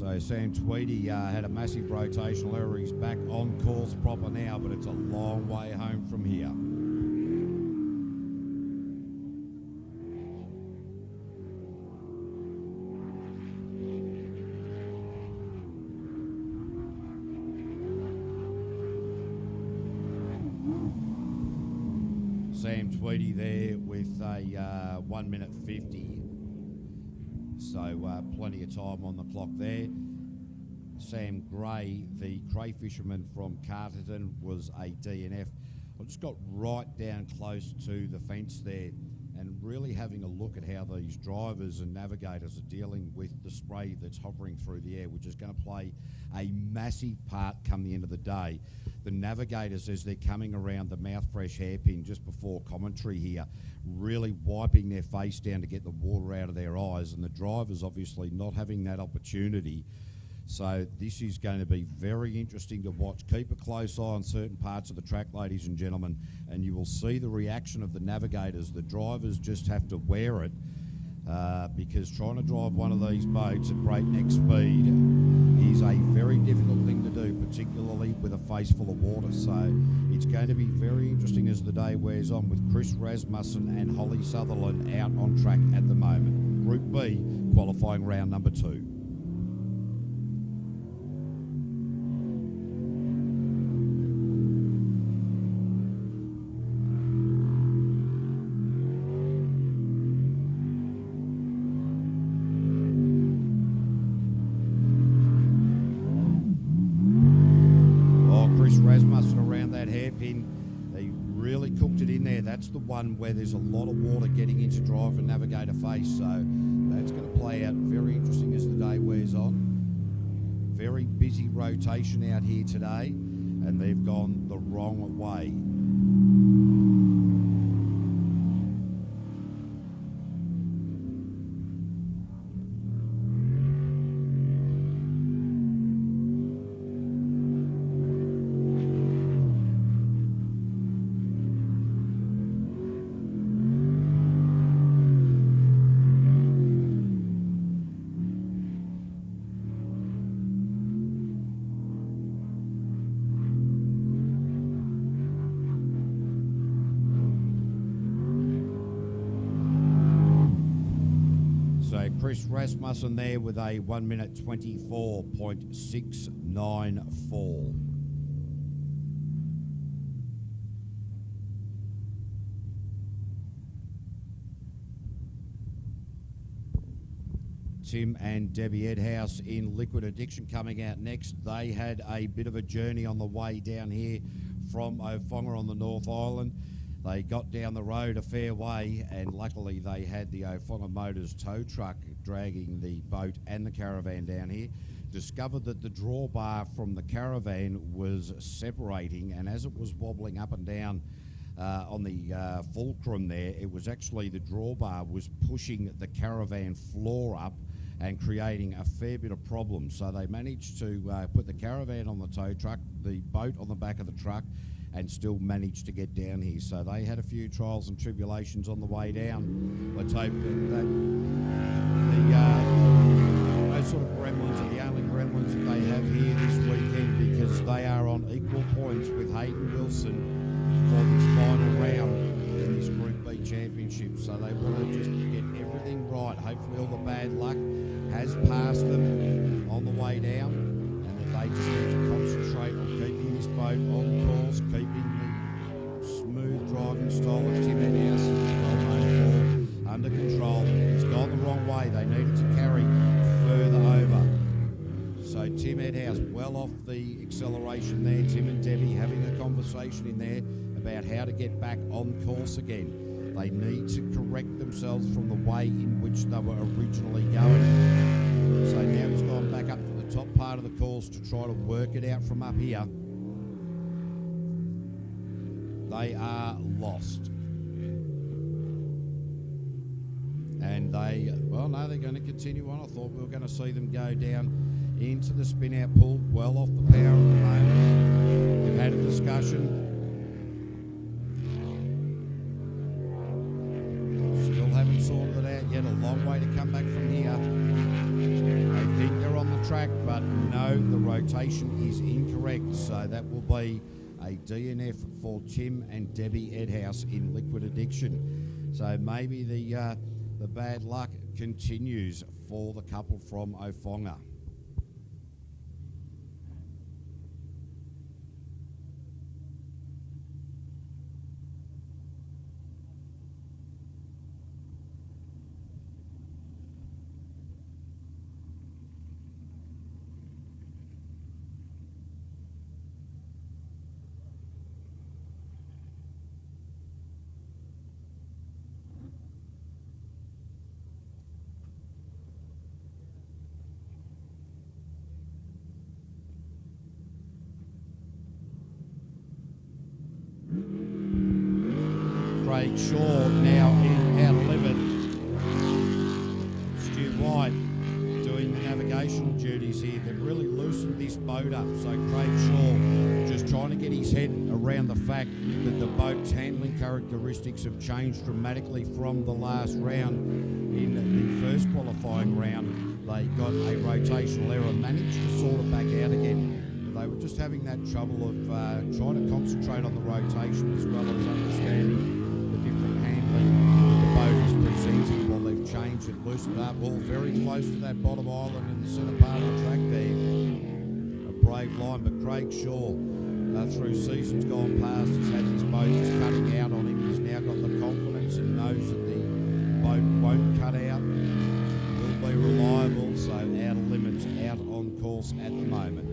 So Sam Tweedy had a massive rotational error. He's back on course proper now, but it's a long way home from here. Sam Tweedy there with a 1 minute 50. So plenty of time on the clock there. Sam Gray, the crayfisherman from Carterton, was a DNF. I just got right down close to the fence there and really having a look at how these drivers and navigators are dealing with the spray that's hovering through the air, which is going to play a massive part come the end of the day. The navigators, as they're coming around the Mouthfresh hairpin just before commentary here, really wiping their face down to get the water out of their eyes, and the drivers obviously not having that opportunity. So this is going to be very interesting to watch. Keep a close eye on certain parts of the track, ladies and gentlemen, and you will see the reaction of the navigators. The drivers just have to wear it because trying to drive one of these boats at breakneck speed is a very difficult thing to do, particularly with a face full of water. So it's going to be very interesting as the day wears on, with Chris Rasmussen and Holly Sutherland out on track at the moment. Group B, qualifying round number 2. That's the one where there's a lot of water getting into driver and navigator face, so that's going to play out very interesting as the day wears on. Very busy rotation out here today, and they've gone the wrong way. Chris Rasmussen there with a 1 minute 24.694. Tim and Debbie Edhouse in Liquid Addiction coming out next. They had a bit of a journey on the way down here from Ofonga on the North Island. They got down the road a fair way, and luckily they had the Ofonga Motors tow truck dragging the boat and the caravan down here. Discovered that the drawbar from the caravan was separating, and as it was wobbling up and down on the fulcrum there, it was actually the drawbar was pushing the caravan floor up and creating a fair bit of problems. So they managed to put the caravan on the tow truck, the boat on the back of the truck, and still managed to get down here. So they had a few trials and tribulations on the way down. Let's hope that those sort of gremlins are the only gremlins that they have here this weekend, because they are on equal points with Hayden Wilson for this final round in this Group B championship. So they want to just get everything right. Hopefully all the bad luck has passed them on the way down, and that they just need to concentrate on keeping this boat on course, keeping the smooth driving style of Tim Edhouse, well known for, under control. It's gone the wrong way. They needed to carry further over. So Tim Edhouse well off the acceleration there. Tim and Debbie having a conversation in there about how to get back on course again. They need to correct themselves from the way in which they were originally going. So now he's gone back up to the top part of the course to try to work it out from up here. They are lost. And they, well, no, they're going to continue on. I thought we were going to see them go down into the spin-out pool, well off the power at the moment. They've had a discussion. Still haven't sorted it out yet. A long way to come back from here. They think they're on the track, but no, the rotation is incorrect. So that will be a DNF for Tim and Debbie Edhouse in Liquid Addiction. So maybe the bad luck continues for the couple from Ofonga. Craig Shaw now in outer limit. Stu White doing the navigational duties here. They've really loosened this boat up. So Craig Shaw just trying to get his head around the fact that the boat's handling characteristics have changed dramatically from the last round. In the first qualifying round, they got a rotational error, managed to sort it back out again. They were just having that trouble of trying to concentrate on the rotation as well as understanding the different handling that the boat is presenting. Well, they've changed it, loosened up, all very close to that bottom island in the centre part of the track there. A brave line, but Craig Shaw, through seasons gone past, has had his boat just cutting out on him. He's now got the confidence and knows that the boat won't cut out, will be reliable, so outer limits out on course at the moment.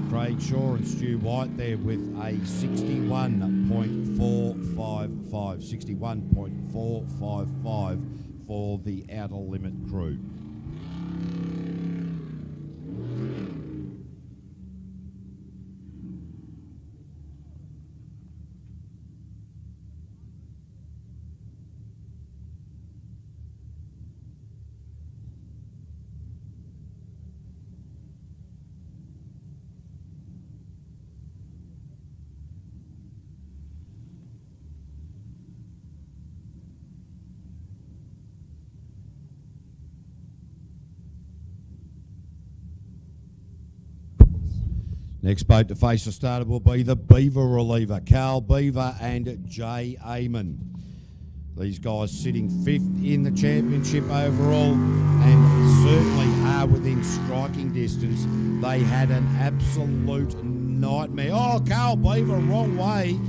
Craig Shaw and Stu White there with a 61.455, 61.455 for the outer limit crew. Next boat to face the starter will be the Beaver reliever, Carl Beaver and Jay Amon. These guys sitting 5th in the championship overall and certainly are within striking distance. They had an absolute nightmare. Oh, Carl Beaver, wrong way.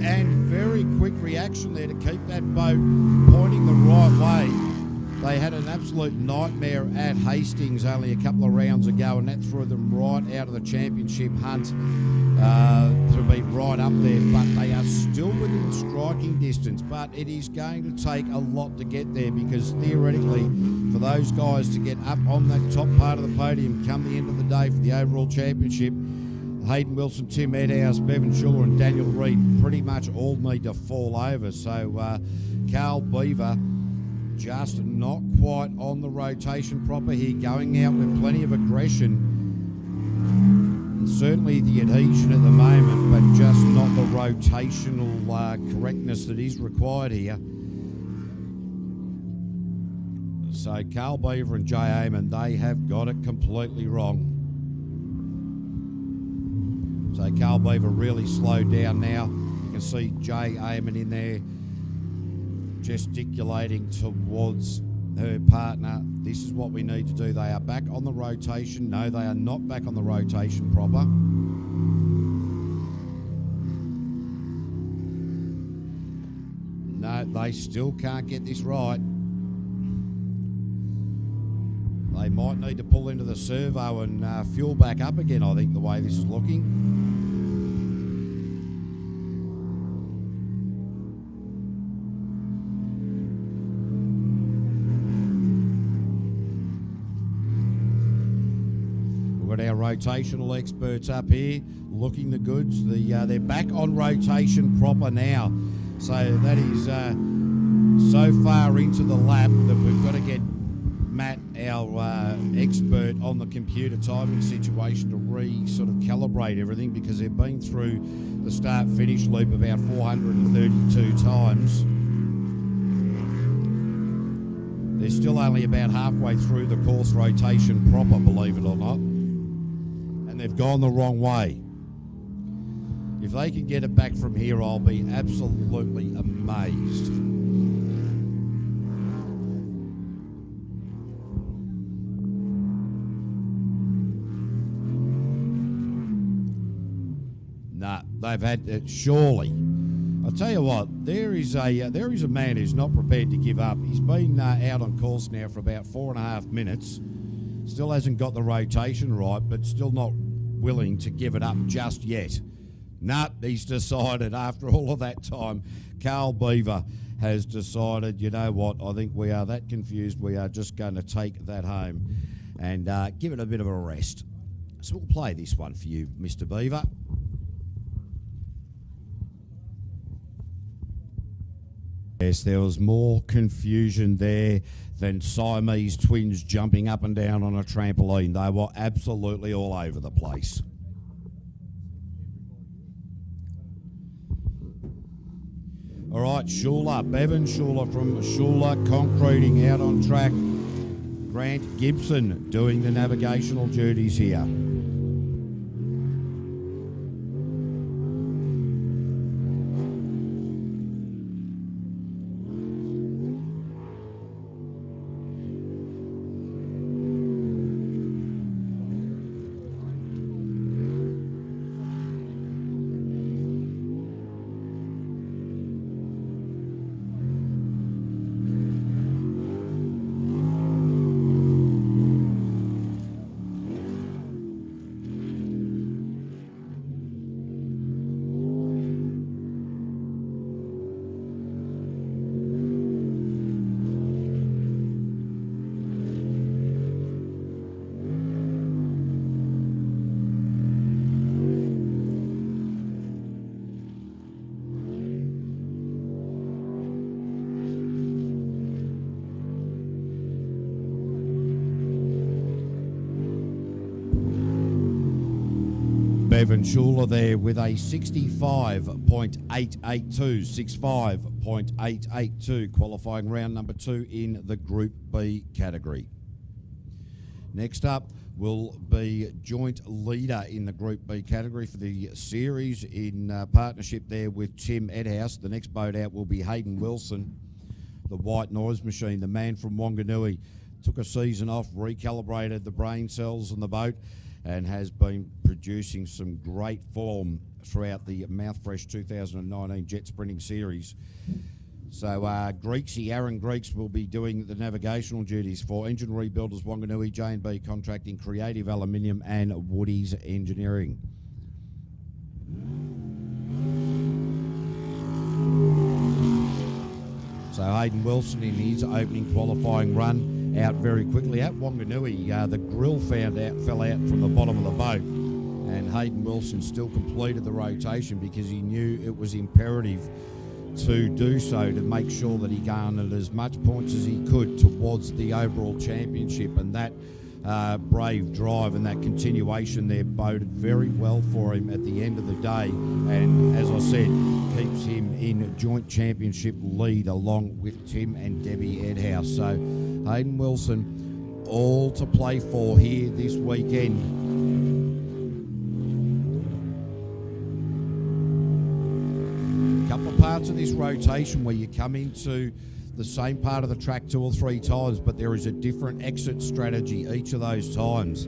And very quick reaction there to keep that boat pointing the right way. They had an absolute nightmare at Hastings only a couple of rounds ago, and that threw them right out of the championship hunt to be right up there. But they are still within striking distance, but it is going to take a lot to get there, because theoretically, for those guys to get up on that top part of the podium come the end of the day for the overall championship, Hayden Wilson, Tim Edhouse, Bevan Schuller and Daniel Reid pretty much all need to fall over. So Carl Beaver just not quite on the rotation proper here, going out with plenty of aggression. And certainly the adhesion at the moment, but just not the rotational correctness that is required here. So Carl Beaver and Jay Amon, they have got it completely wrong. So Carl Beaver really slowed down now. You can see Jay Amon in there gesticulating towards her partner. This is what we need to do. They are back on the rotation. No, they are not back on the rotation proper. No, they still can't get this right. They might need to pull into the servo and fuel back up again, I think, the way this is looking. Our rotational experts up here looking the goods. They're back on rotation proper now, so that is so far into the lap that we've got to get Matt our expert on the computer timing situation to sort of calibrate everything, because they've been through the start-finish loop about 432 times. They're still only about halfway through the course rotation proper, believe it or not. And they've gone the wrong way. If they can get it back from here, I'll be absolutely amazed. Nah, they've had surely. I'll tell you what, there is a man who's not prepared to give up. He's been out on course now for about 4.5 minutes. Still hasn't got the rotation right, but still not willing to give it up just yet. Nah, he's decided after all of that time, Carl Beaver has decided, you know what, I think we are that confused, we are just going to take that home and give it a bit of a rest. So we'll play this one for you, Mr. Beaver. Yes, there was more confusion there than Siamese twins jumping up and down on a trampoline. They were absolutely all over the place. All right, Schuler, Bevan Schuler from Schuler Concreting out on track. Grant Gibson doing the navigational duties here. Bevan Schuler there with a 65.882, 65.882, qualifying round number 2 in the Group B category. Next up will be joint leader in the Group B category for the series in partnership there with Tim Edhouse. The next boat out will be Hayden Wilson, the white noise machine, the man from Wanganui. Took a season off, recalibrated the brain cells on the boat, and has been producing some great form throughout the Mouthfresh 2019 Jet Sprinting Series. So Greeksy, Aaron Greeks will be doing the navigational duties for Engine Rebuilders Wanganui, J&B Contracting, Creative Aluminium and Woody's Engineering. So Hayden Wilson in his opening qualifying run out very quickly at Wanganui. The grill fell out from the bottom of the boat, and Hayden Wilson still completed the rotation because he knew it was imperative to do so to make sure that he garnered as much points as he could towards the overall championship, and that brave drive and that continuation there boded very well for him at the end of the day, and as I said, keeps him in joint championship lead along with Tim and Debbie Edhouse. So Hayden Wilson all to play for here this weekend. Couple of parts of this rotation where you come into the same part of the track 2 or 3 times, but there is a different exit strategy each of those times.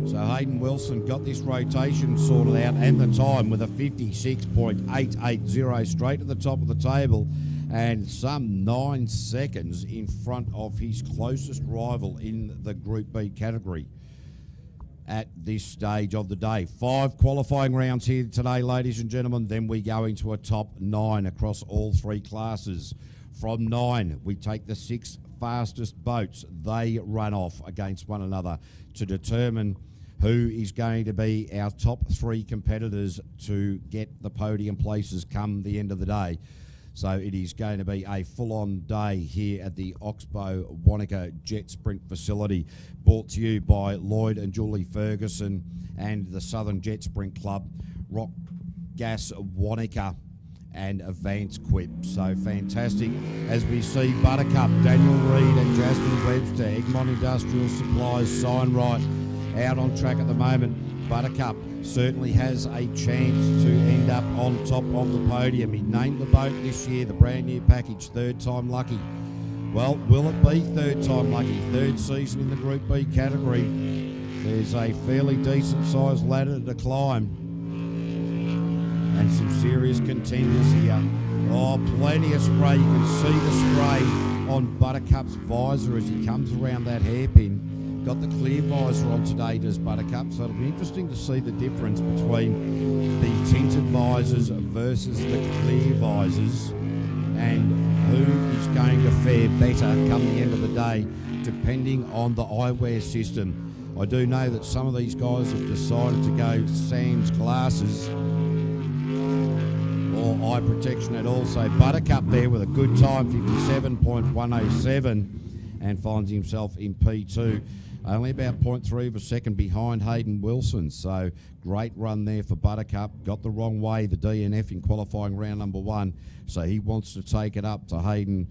So Hayden Wilson got this rotation sorted out and the time with a 56.880 straight at the top of the table, and some 9 seconds in front of his closest rival in the Group B category at this stage of the day. 5 qualifying rounds here today, ladies and gentlemen. Then we go into a top 9 across all 3 classes. From 9, we take the 6 fastest boats. They run off against one another to determine who is going to be our top 3 competitors to get the podium places come the end of the day. So it is going to be a full-on day here at the Oxbow Wanaka Jet Sprint facility, brought to you by Lloyd and Julie Ferguson and the Southern Jet Sprint Club, Rock Gas Wanaka and Advance Quip. So fantastic as we see Buttercup, Daniel Reid and Jasmine Webster, Egmont Industrial Supplies, Sign Right out on track at the moment. Buttercup certainly has a chance to end up on top of the podium. He named the boat this year, the brand new package, Third Time Lucky. Well, will it be Third Time Lucky? Third season in the Group B category. There's a fairly decent sized ladder to climb and some serious contenders here. Oh, plenty of spray. You can see the spray on Buttercup's visor as he comes around that hairpin. Got the clear visor on today, does Buttercup, so it'll be interesting to see the difference between the tinted visors versus the clear visors and who is going to fare better come the end of the day, depending on the eyewear system. I do know that some of these guys have decided to go sans glasses or eye protection at all. So Buttercup there with a good time, 57.107, and finds himself in P2. Only about 0.3 of a second behind Hayden Wilson. So great run there for Buttercup. Got the wrong way, the DNF in qualifying round number 1. So he wants to take it up to Hayden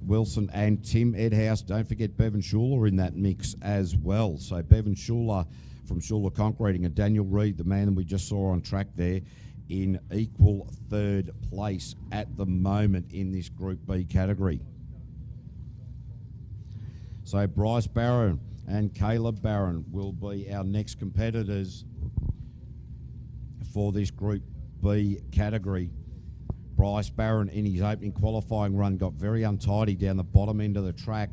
Wilson and Tim Edhouse. Don't forget Bevan Schuler in that mix as well. So Bevan Schuler from Schuler Concreting and Daniel Reid, the man that we just saw on track there, in equal third place at the moment in this Group B category. So Bryce Barron and Caleb Barron will be our next competitors for this Group B category. Bryce Barron in his opening qualifying run got very untidy down the bottom end of the track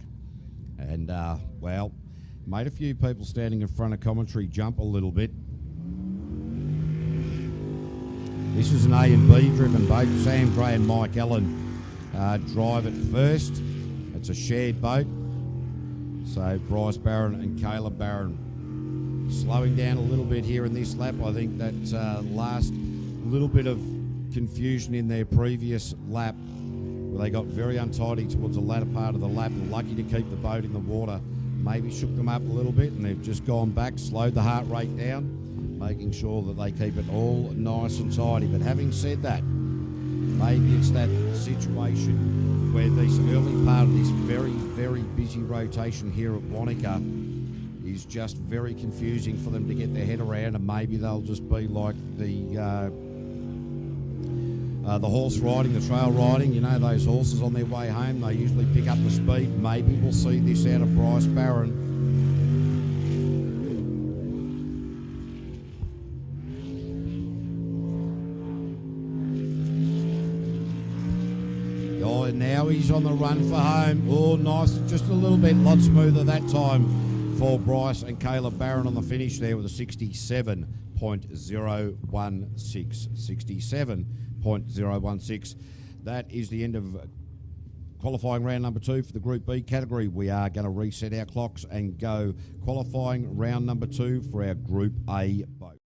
and, well, made a few people standing in front of commentary jump a little bit. This is an A and B driven boat. Sam Gray and Mike Allen drive it first. It's a shared boat. So Bryce Barron and Caleb Barron slowing down a little bit here in this lap. I think that last little bit of confusion in their previous lap where they got very untidy towards the latter part of the lap and lucky to keep the boat in the water, maybe shook them up a little bit, and they've just gone back, slowed the heart rate down, making sure that they keep it all nice and tidy. But having said that, maybe it's that situation where this early part of this very, very busy rotation here at Wanaka is just very confusing for them to get their head around, and maybe they'll just be like the horse riding, the trail riding. You know, those horses on their way home, they usually pick up the speed. Maybe we'll see this out of Bryce Barron. Now he's on the run for home. Oh, nice. Just a little bit, lot smoother that time for Bryce and Caleb Barron on the finish there with a 67.016. 67.016. That is the end of qualifying round number 2 for the Group B category. We are going to reset our clocks and go qualifying round number 2 for our Group A boat.